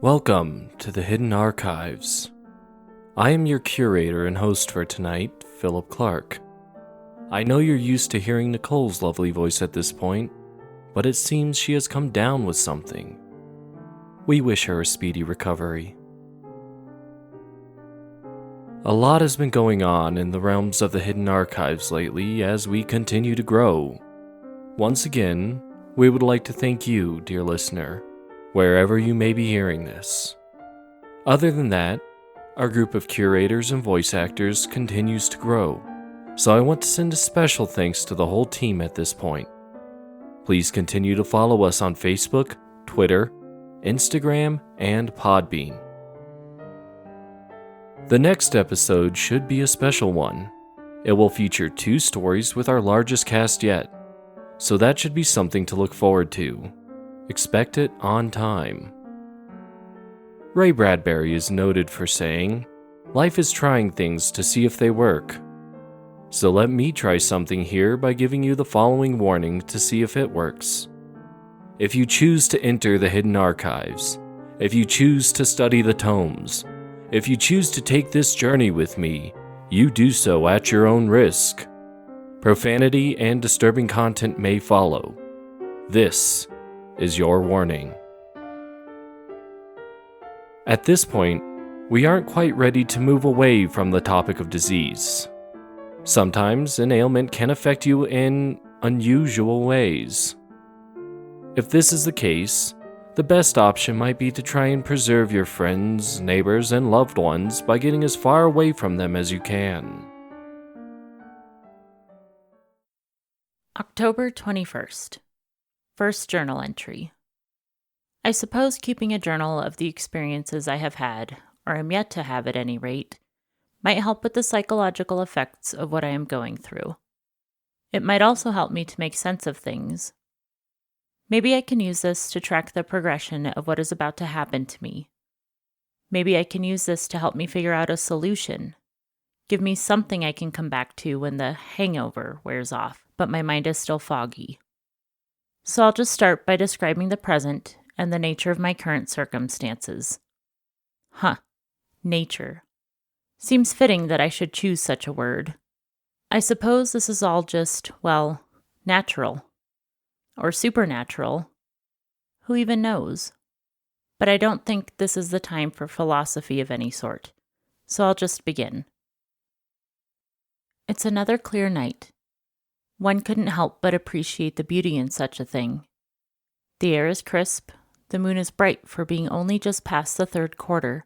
Welcome to the Hidden Archives. I am your curator and host for tonight, Philip Clark. I know you're used to hearing Nicole's lovely voice at this point, but it seems she has come down with something. We wish her a speedy recovery. A lot has been going on in the realms of the Hidden Archives lately as we continue to grow. Once again, we would like to thank you, dear listener, wherever you may be hearing this. Other than that, our group of curators and voice actors continues to grow, so I want to send a special thanks to the whole team at this point. Please continue to follow us on Facebook, Twitter, Instagram, and Podbean. The next episode should be a special one. It will feature 2 stories with our largest cast yet, so that should be something to look forward to. Expect it on time. Ray Bradbury is noted for saying, "Life is trying things to see if they work." So let me try something here by giving you the following warning to see if it works. If you choose to enter the Hidden Archives, if you choose to study the tomes, if you choose to take this journey with me, you do so at your own risk. Profanity and disturbing content may follow. This is your warning. At this point, we aren't quite ready to move away from the topic of disease. Sometimes an ailment can affect you in unusual ways. If this is the case, the best option might be to try and preserve your friends, neighbors, and loved ones by getting as far away from them as you can. October 21st. First journal entry. I suppose keeping a journal of the experiences I have had, or am yet to have at any rate, might help with the psychological effects of what I am going through. It might also help me to make sense of things. Maybe I can use this to track the progression of what is about to happen to me. Maybe I can use this to help me figure out a solution. Give me something I can come back to when the hangover wears off, but my mind is still foggy. So I'll just start by describing the present and the nature of my current circumstances. Nature. Seems fitting that I should choose such a word. I suppose this is all just, natural. Or supernatural. Who even knows? But I don't think this is the time for philosophy of any sort, so I'll just begin. It's another clear night. One couldn't help but appreciate the beauty in such a thing. The air is crisp, the moon is bright for being only just past the 3rd quarter,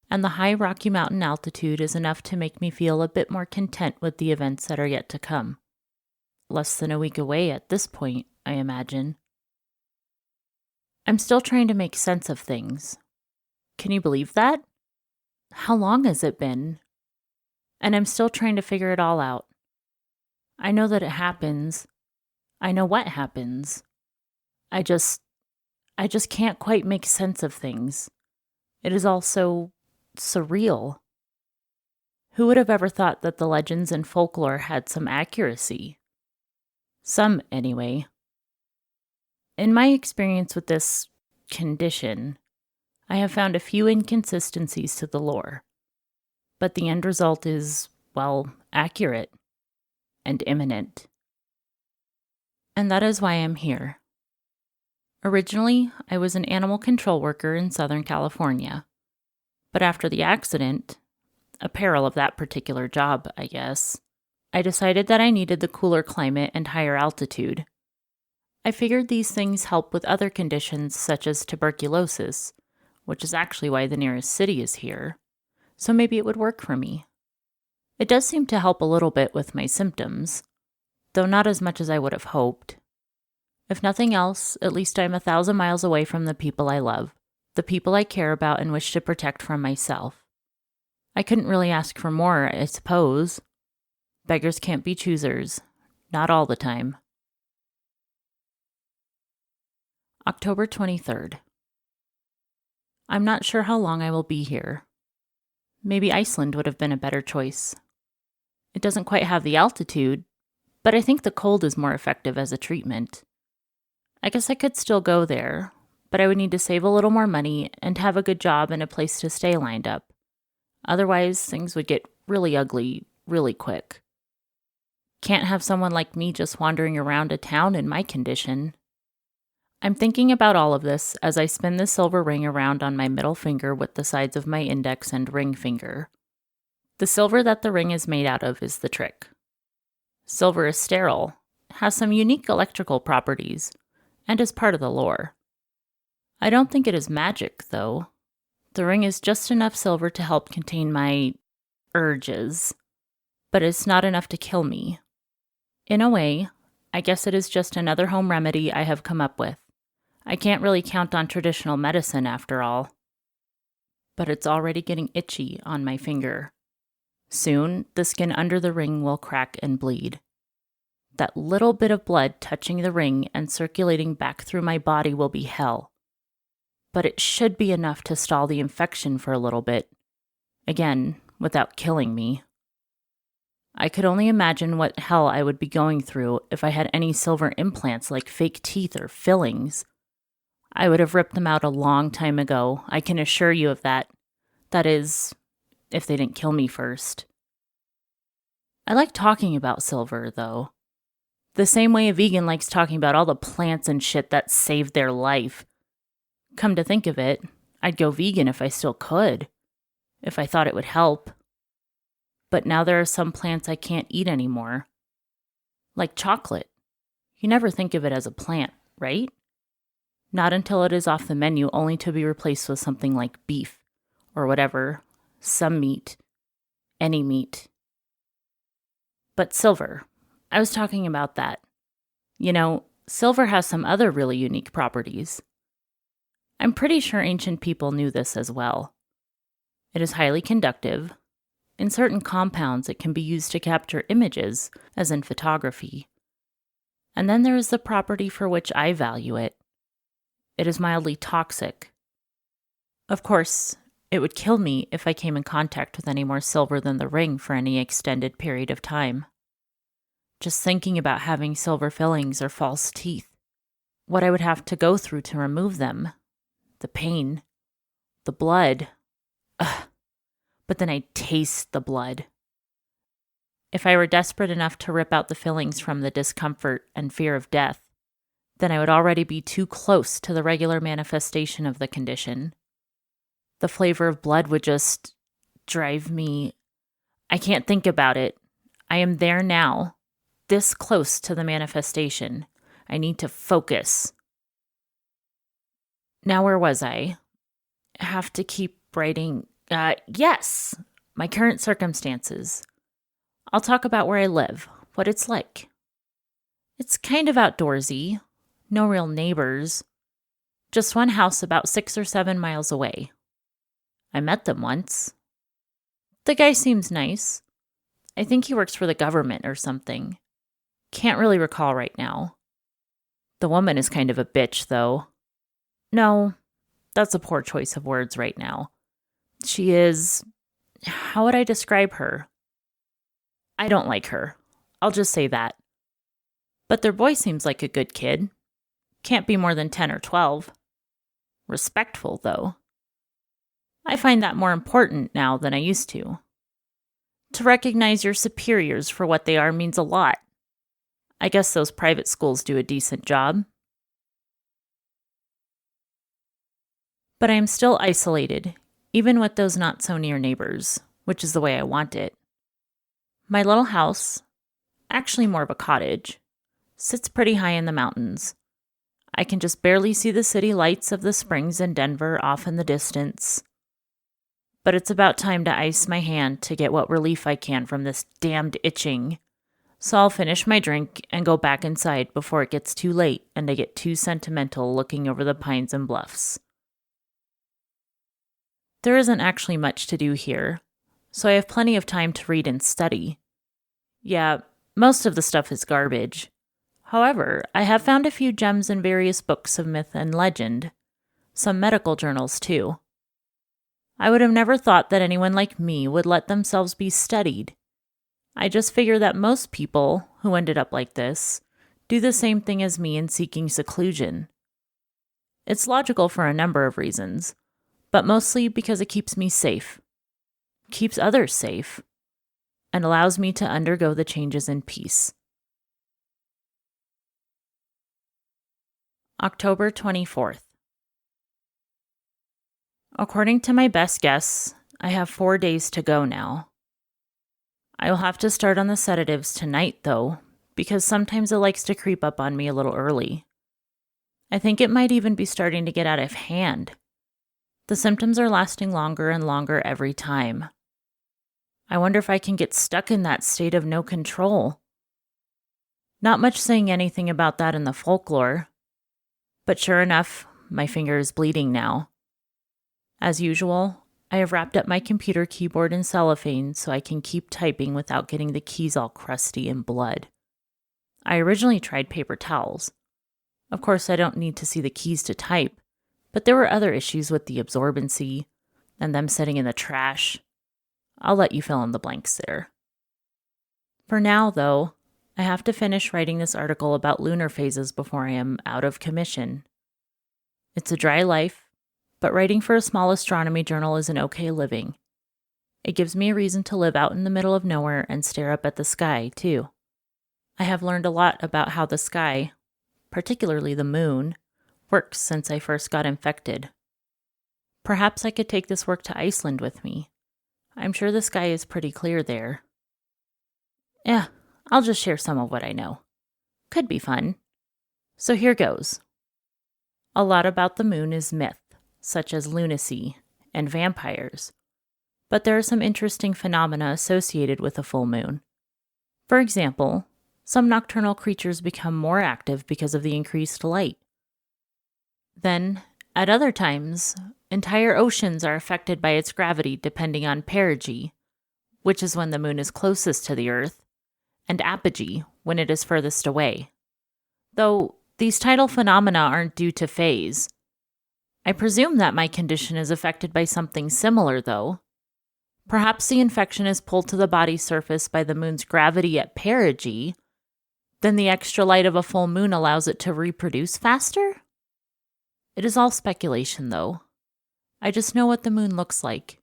and the high Rocky Mountain altitude is enough to make me feel a bit more content with the events that are yet to come. Less than a week away at this point, I imagine. I'm still trying to make sense of things. Can you believe that? How long has it been? And I'm still trying to figure it all out. I know that it happens. I know what happens. I just can't quite make sense of things. It is all so surreal. Who would have ever thought that the legends and folklore had some accuracy? Some, anyway. In my experience with this condition, I have found a few inconsistencies to the lore, but the end result is, accurate and imminent. And that is why I'm here. Originally, I was an animal control worker in Southern California, but after the accident, a peril of that particular job, I guess, I decided that I needed the cooler climate and higher altitude. I figured these things help with other conditions such as tuberculosis, which is actually why the nearest city is here, so maybe it would work for me. It does seem to help a little bit with my symptoms, though not as much as I would have hoped. If nothing else, at least I'm 1,000 miles away from the people I love, the people I care about and wish to protect from myself. I couldn't really ask for more, I suppose. Beggars can't be choosers, not all the time. October 23rd. I'm not sure how long I will be here. Maybe Iceland would have been a better choice. It doesn't quite have the altitude, but I think the cold is more effective as a treatment. I guess I could still go there, but I would need to save a little more money and have a good job and a place to stay lined up. Otherwise, things would get really ugly really quick. Can't have someone like me just wandering around a town in my condition. I'm thinking about all of this as I spin the silver ring around on my middle finger with the sides of my index and ring finger. The silver that the ring is made out of is the trick. Silver is sterile, has some unique electrical properties, and is part of the lore. I don't think it is magic, though. The ring is just enough silver to help contain my urges, but it's not enough to kill me. In a way, I guess it is just another home remedy I have come up with. I can't really count on traditional medicine after all. But it's already getting itchy on my finger. Soon, the skin under the ring will crack and bleed. That little bit of blood touching the ring and circulating back through my body will be hell. But it should be enough to stall the infection for a little bit. Again, without killing me. I could only imagine what hell I would be going through if I had any silver implants like fake teeth or fillings. I would have ripped them out a long time ago, I can assure you of that. That is, if they didn't kill me first. I like talking about silver, though. The same way a vegan likes talking about all the plants and shit that saved their life. Come to think of it, I'd go vegan if I still could. If I thought it would help. But now there are some plants I can't eat anymore. Like chocolate. You never think of it as a plant, right? Not until it is off the menu, only to be replaced with something like beef, or whatever, some meat, any meat. But silver, I was talking about that. You know, silver has some other really unique properties. I'm pretty sure ancient people knew this as well. It is highly conductive. In certain compounds, it can be used to capture images, as in photography. And then there is the property for which I value it. It is mildly toxic. Of course, it would kill me if I came in contact with any more silver than the ring for any extended period of time. Just thinking about having silver fillings or false teeth, what I would have to go through to remove them, the pain, the blood. Ugh. But then I'd taste the blood. If I were desperate enough to rip out the fillings from the discomfort and fear of death, then I would already be too close to the regular manifestation of the condition. The flavor of blood would just drive me. I can't think about it. I am there now, this close to the manifestation. I need to focus. Now, where was I? Have to keep writing. Yes, my current circumstances. I'll talk about where I live, what it's like. It's kind of outdoorsy. No real neighbors. Just one house about 6 or 7 miles away. I met them once. The guy seems nice. I think he works for the government or something. Can't really recall right now. The woman is kind of a bitch, though. No, that's a poor choice of words right now. She is... How would I describe her? I don't like her. I'll just say that. But their boy seems like a good kid. Can't be more than 10 or 12. Respectful, though. I find that more important now than I used to. To recognize your superiors for what they are means a lot. I guess those private schools do a decent job. But I am still isolated, even with those not-so-near neighbors, which is the way I want it. My little house, actually more of a cottage, sits pretty high in the mountains. I can just barely see the city lights of the springs in Denver off in the distance. But it's about time to ice my hand to get what relief I can from this damned itching. So I'll finish my drink and go back inside before it gets too late and I get too sentimental looking over the pines and bluffs. There isn't actually much to do here, so I have plenty of time to read and study. Yeah, most of the stuff is garbage. However, I have found a few gems in various books of myth and legend, some medical journals too. I would have never thought that anyone like me would let themselves be studied. I just figure that most people who ended up like this do the same thing as me in seeking seclusion. It's logical for a number of reasons, but mostly because it keeps me safe, keeps others safe, and allows me to undergo the changes in peace. October 24th. According to my best guess, I have 4 days to go now. I will have to start on the sedatives tonight, though, because sometimes it likes to creep up on me a little early. I think it might even be starting to get out of hand. The symptoms are lasting longer and longer every time. I wonder if I can get stuck in that state of no control. Not much saying anything about that in the folklore, but sure enough, my finger is bleeding now. As usual, I have wrapped up my computer keyboard in cellophane so I can keep typing without getting the keys all crusty and blood. I originally tried paper towels. Of course, I don't need to see the keys to type, but there were other issues with the absorbency and them sitting in the trash. I'll let you fill in the blanks there. For now, though, I have to finish writing this article about lunar phases before I am out of commission. It's a dry life, but writing for a small astronomy journal is an okay living. It gives me a reason to live out in the middle of nowhere and stare up at the sky, too. I have learned a lot about how the sky, particularly the moon, works since I first got infected. Perhaps I could take this work to Iceland with me. I'm sure the sky is pretty clear there. Yeah, I'll just share some of what I know. Could be fun. So here goes. A lot about the moon is myth, such as lunacy and vampires. But there are some interesting phenomena associated with a full moon. For example, some nocturnal creatures become more active because of the increased light. Then, at other times, entire oceans are affected by its gravity depending on perigee, which is when the moon is closest to the Earth, and apogee, when it is furthest away. Though these tidal phenomena aren't due to phase. I presume that my condition is affected by something similar, though. Perhaps the infection is pulled to the body surface by the moon's gravity at perigee, then the extra light of a full moon allows it to reproduce faster? It is all speculation, though. I just know what the moon looks like,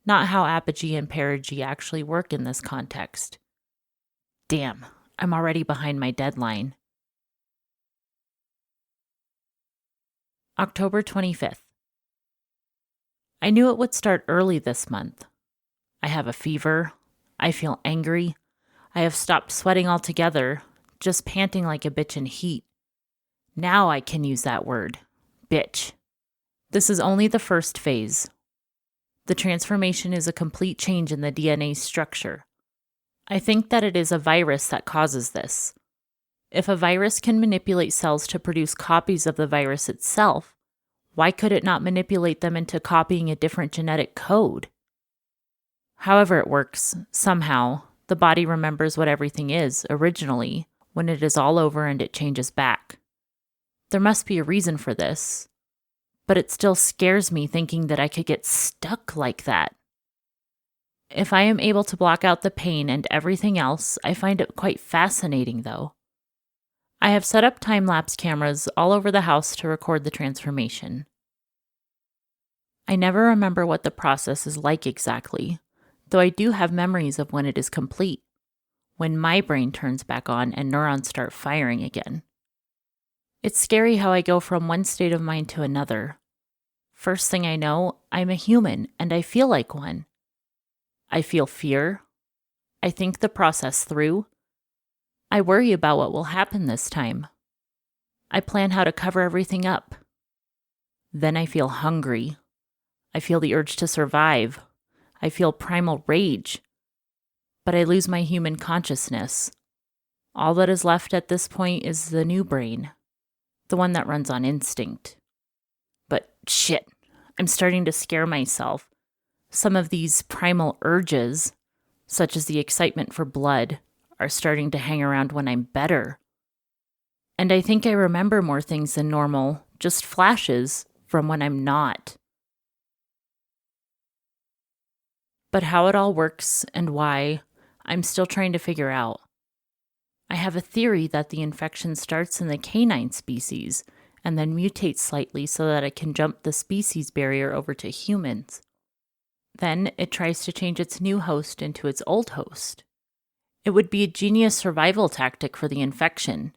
not how apogee and perigee actually work in this context. Damn, I'm already behind my deadline. October 25th. I knew it would start early this month. I have a fever. I feel angry. I have stopped sweating altogether, just panting like a bitch in heat. Now I can use that word. Bitch. This is only the first phase. The transformation is a complete change in the DNA structure. I think that it is a virus that causes this. If a virus can manipulate cells to produce copies of the virus itself, why could it not manipulate them into copying a different genetic code? However it works, somehow, the body remembers what everything is, originally, when it is all over and it changes back. There must be a reason for this, but it still scares me thinking that I could get stuck like that. If I am able to block out the pain and everything else, I find it quite fascinating, though. I have set up time-lapse cameras all over the house to record the transformation. I never remember what the process is like exactly, though I do have memories of when it is complete, when my brain turns back on and neurons start firing again. It's scary how I go from one state of mind to another. First thing I know, I'm a human and I feel like one. I feel fear. I think the process through. I worry about what will happen this time. I plan how to cover everything up. Then I feel hungry. I feel the urge to survive. I feel primal rage. But I lose my human consciousness. All that is left at this point is the new brain, the one that runs on instinct. But shit, I'm starting to scare myself. Some of these primal urges, such as the excitement for blood, are starting to hang around when I'm better. And I think I remember more things than normal, just flashes from when I'm not. But how it all works and why, I'm still trying to figure out. I have a theory that the infection starts in the canine species and then mutates slightly so that it can jump the species barrier over to humans. Then it tries to change its new host into its old host. It would be a genius survival tactic for the infection.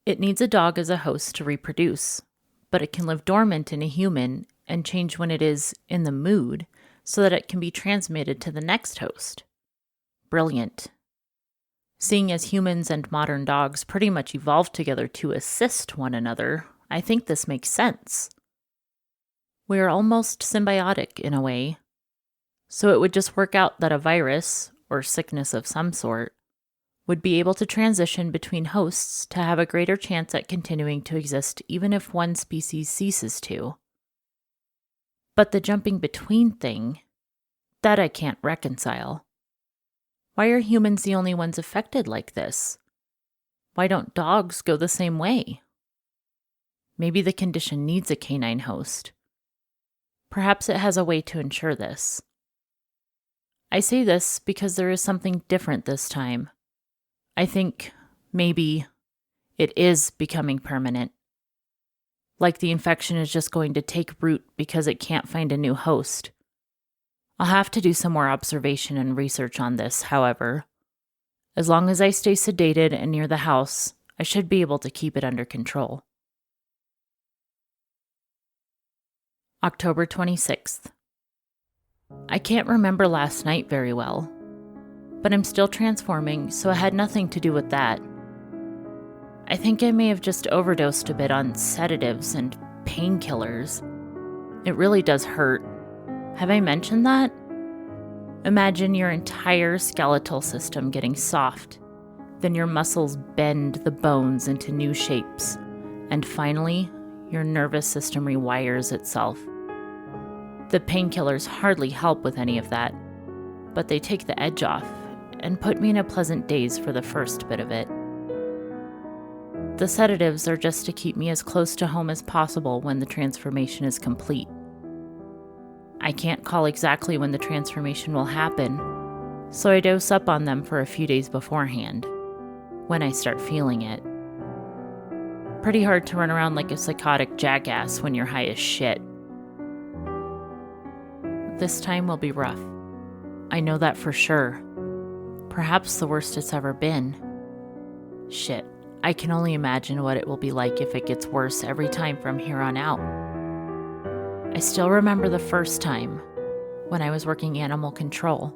It needs a dog as a host to reproduce, but it can live dormant in a human and change when it is in the mood so that it can be transmitted to the next host. Brilliant. Seeing as humans and modern dogs pretty much evolved together to assist one another, I think this makes sense. We are almost symbiotic in a way, so it would just work out that a virus, or sickness of some sort, would be able to transition between hosts to have a greater chance at continuing to exist even if one species ceases to. But the jumping between thing, that I can't reconcile. Why are humans the only ones affected like this? Why don't dogs go the same way? Maybe the condition needs a canine host. Perhaps it has a way to ensure this. I say this because there is something different this time. I think maybe it is becoming permanent. Like the infection is just going to take root because it can't find a new host. I'll have to do some more observation and research on this, however. As long as I stay sedated and near the house, I should be able to keep it under control. October 26th. I can't remember last night very well, but I'm still transforming, so it had nothing to do with that. I think I may have just overdosed a bit on sedatives and painkillers. It really does hurt. Have I mentioned that? Imagine your entire skeletal system getting soft, then your muscles bend the bones into new shapes, and finally, your nervous system rewires itself. The painkillers hardly help with any of that, but they take the edge off and put me in a pleasant daze for the first bit of it. The sedatives are just to keep me as close to home as possible when the transformation is complete. I can't call exactly when the transformation will happen, so I dose up on them for a few days beforehand, when I start feeling it. Pretty hard to run around like a psychotic jackass when you're high as shit. This time will be rough. I know that for sure. Perhaps the worst it's ever been. Shit, I can only imagine what it will be like if it gets worse every time from here on out. I still remember the first time, when I was working animal control.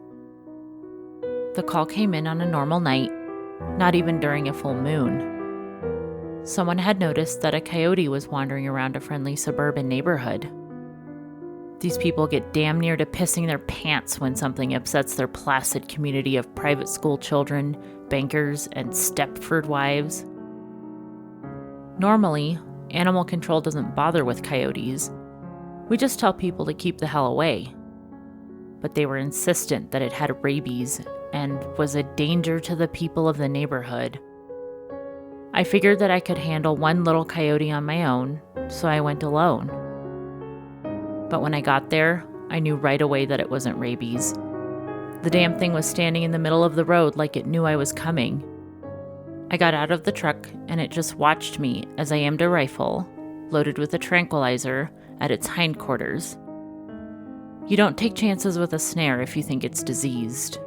The call came in on a normal night, not even during a full moon. Someone had noticed that a coyote was wandering around a friendly suburban neighborhood. These people get damn near to pissing their pants when something upsets their placid community of private school children, bankers, and Stepford wives. Normally, animal control doesn't bother with coyotes. We just tell people to keep the hell away. But they were insistent that it had rabies and was a danger to the people of the neighborhood. I figured that I could handle one little coyote on my own, so I went alone. But when I got there, I knew right away that it wasn't rabies. The damn thing was standing in the middle of the road like it knew I was coming. I got out of the truck and it just watched me as I aimed a rifle, loaded with a tranquilizer, at its hindquarters. You don't take chances with a snare if you think it's diseased.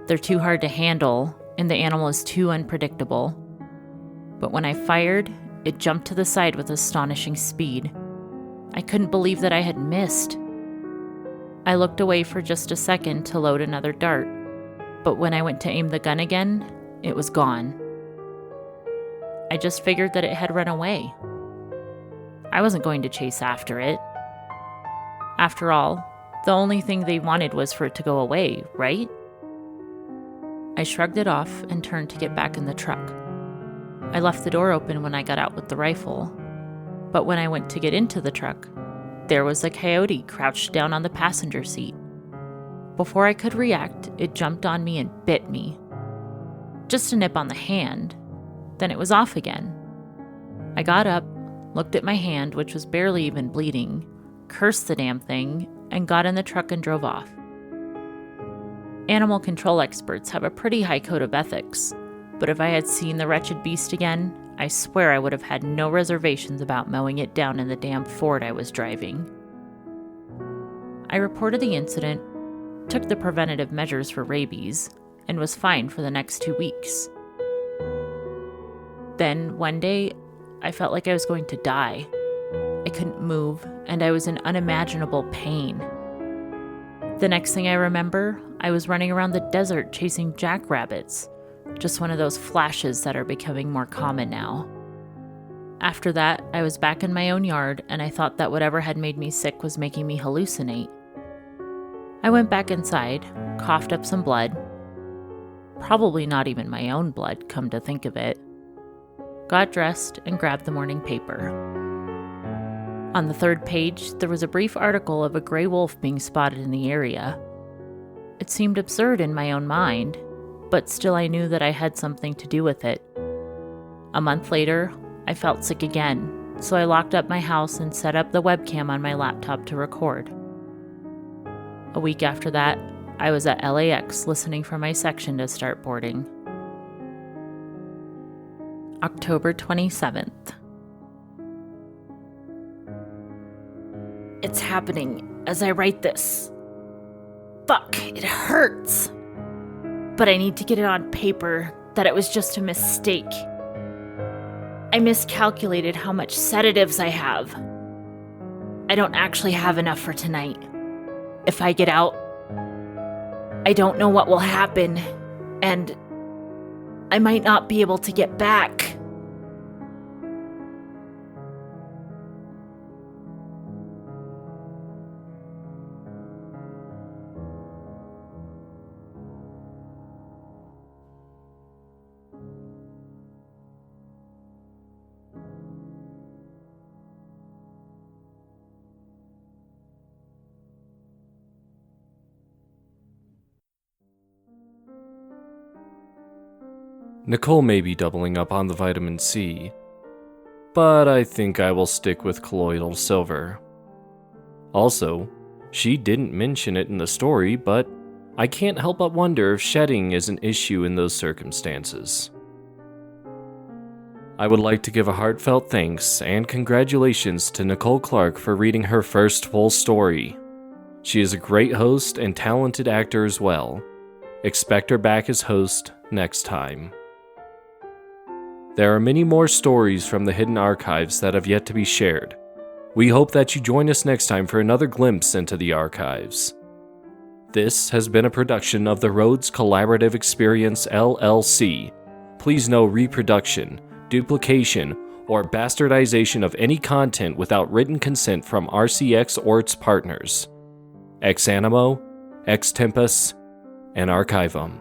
They're too hard to handle, and the animal is too unpredictable. But when I fired, it jumped to the side with astonishing speed. I couldn't believe that I had missed. I looked away for just a second to load another dart, but when I went to aim the gun again, it was gone. I just figured that it had run away. I wasn't going to chase after it. After all, the only thing they wanted was for it to go away, right? I shrugged it off and turned to get back in the truck. I left the door open when I got out with the rifle, but when I went to get into the truck, there was a coyote crouched down on the passenger seat. Before I could react, it jumped on me and bit me. Just a nip on the hand, then it was off again. I got up, looked at my hand, which was barely even bleeding, cursed the damn thing, and got in the truck and drove off. Animal control experts have a pretty high code of ethics, but if I had seen the wretched beast again, I swear I would have had no reservations about mowing it down in the damn Ford I was driving. I reported the incident, took the preventative measures for rabies, and was fine for the next 2 weeks. Then, one day, I felt like I was going to die. I couldn't move, and I was in unimaginable pain. The next thing I remember, I was running around the desert chasing jackrabbits, just one of those flashes that are becoming more common now. After that, I was back in my own yard, and I thought that whatever had made me sick was making me hallucinate. I went back inside, coughed up some blood. Probably not even my own blood, come to think of it. Got dressed and grabbed the morning paper. On the 3rd page, there was a brief article of a gray wolf being spotted in the area. It seemed absurd in my own mind, but still I knew that I had something to do with it. A month later, I felt sick again, so I locked up my house and set up the webcam on my laptop to record. A week after that, I was at LAX listening for my section to start boarding. October 27th. It's happening as I write this. Fuck, it hurts. But I need to get it on paper that it was just a mistake. I miscalculated how much sedatives I have. I don't actually have enough for tonight. If I get out, I don't know what will happen, and I might not be able to get back. Nicole may be doubling up on the vitamin C, but I think I will stick with colloidal silver. Also, she didn't mention it in the story, but I can't help but wonder if shedding is an issue in those circumstances. I would like to give a heartfelt thanks and congratulations to Nicole Clark for reading her first full story. She is a great host and talented actor as well. Expect her back as host next time. There are many more stories from the hidden archives that have yet to be shared. We hope that you join us next time for another glimpse into the archives. This has been a production of the Rhodes Collaborative Experience LLC. Please no reproduction, duplication, or bastardization of any content without written consent from RCX or its partners. Ex Animo, Ex Tempus, and Archivum.